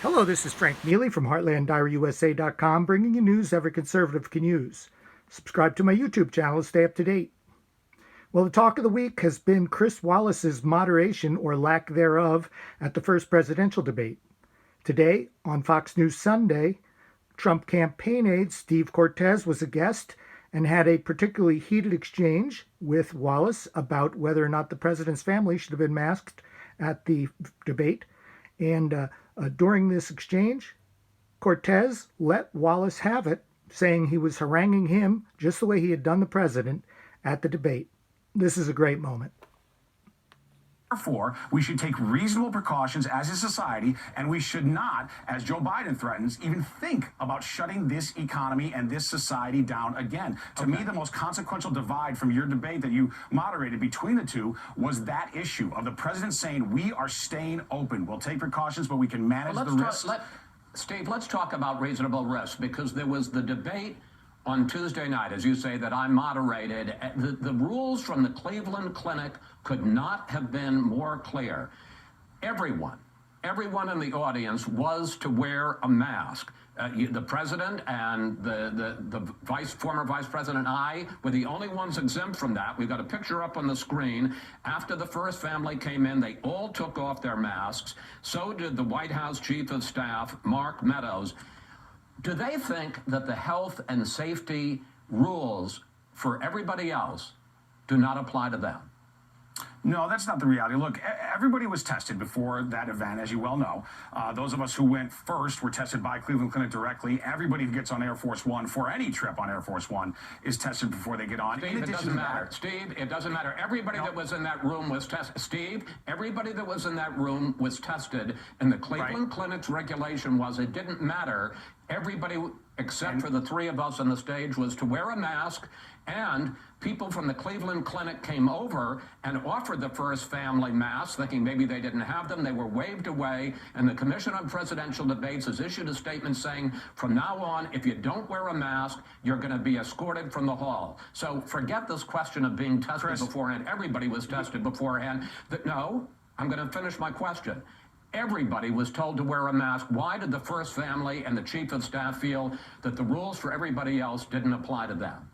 Hello, this is Frank Neely from HeartlandDiaryUSA.com, bringing you news every conservative can use. Subscribe to my YouTube channel to stay up to date. Well, the talk of the week has been Chris Wallace's moderation or lack thereof at the first presidential debate. Today, on Fox News Sunday, Trump campaign aide Steve Cortes was a guest and had a particularly heated exchange with Wallace about whether or not the president's family should have been masked at the debate. And during this exchange, Cortes let Wallace have it, saying he was haranguing him just the way he had done the president at the debate. This is a great moment. Therefore, we should take reasonable precautions as a society, and we should not, as Joe Biden threatens, even think about shutting this economy and this society down again. To me, the most consequential divide from your debate that you moderated between the two was that issue of the president saying, we are staying open. We'll take precautions, but we can manage the risks. Steve, let's talk about reasonable risk, because there was the debate on Tuesday night, as you say, that I moderated. The rules from the Cleveland Clinic could not have been more clear. Everyone in the audience was to wear a mask. The president and the former vice president and I were the only ones exempt from that. We've got a picture up on the screen. After the first family came in, they all took off their masks. So did the White House chief of staff, Mark Meadows. Do they think that the health and safety rules for everybody else do not apply to them? No, that's not the reality. Look, everybody was tested before that event, as you well know. Those of us who went first were tested by Cleveland Clinic directly. Everybody who gets on Air Force One for any trip on Air Force One is tested before they get on. Steve, it doesn't matter. Steve, it doesn't matter. Everybody that was in that room was tested. Steve, everybody that was in that room was tested, and the Cleveland Clinic's regulation was it didn't matter. Everybody, except for the three of us on the stage, was to wear a mask, and people from the Cleveland Clinic came over and offered the first family masks, thinking maybe they didn't have them. They were waved away, and the Commission on Presidential Debates has issued a statement saying, from now on, if you don't wear a mask, you're going to be escorted from the hall. So forget this question of being tested beforehand. Everybody was tested beforehand. No, I'm going to finish my question. Everybody was told to wear a mask. Why did the first family and the chief of staff feel that the rules for everybody else didn't apply to them?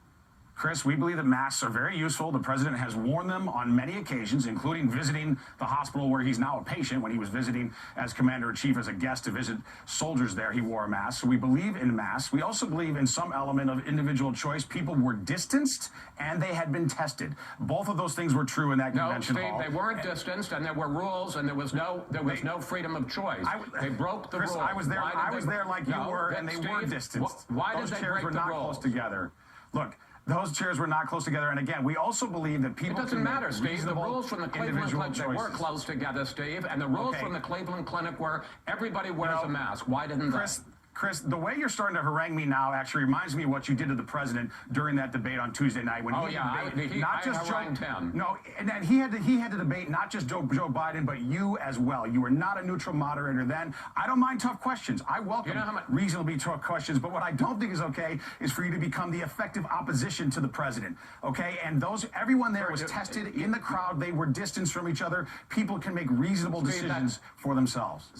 Chris, we believe that masks are very useful. The president has worn them on many occasions, including visiting the hospital where he's now a patient. When he was visiting as commander-in-chief as a guest to visit soldiers there, he wore a mask. So we believe in masks. We also believe in some element of individual choice. People were distanced and they had been tested. Both of those things were true in that convention hall. No, Steve, they weren't distanced, and there were rules, and there was no freedom of choice. They broke the Chris, rules. I was there like you were, and they were distanced. Why did those they chairs break were the not rules? close together. Look, those chairs were not close together. And again, we also believe that people It doesn't matter, Steve. The rules from the Cleveland Clinic, they were close together, Steve. And the rules from the Cleveland Clinic were everybody wears a mask. Why didn't they? Chris, the way you're starting to harangue me now actually reminds me of what you did to the president during that debate on Tuesday night when he harangued him. No, and he had to debate not just Joe Biden, but you as well. You were not a neutral moderator then. I don't mind tough questions. I welcome reasonably tough questions. But what I don't think is okay is for you to become the effective opposition to the president. Okay, and everyone there was tested in the crowd. They were distanced from each other. People can make reasonable decisions for themselves.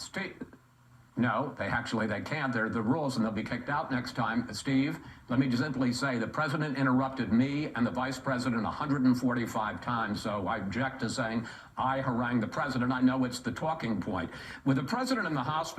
No, they can't. They're the rules, and they'll be kicked out next time. Steve, let me just simply say the president interrupted me and the vice president 145 times, so I object to saying I harangued the president. I know it's the talking point. With the president in the hospital,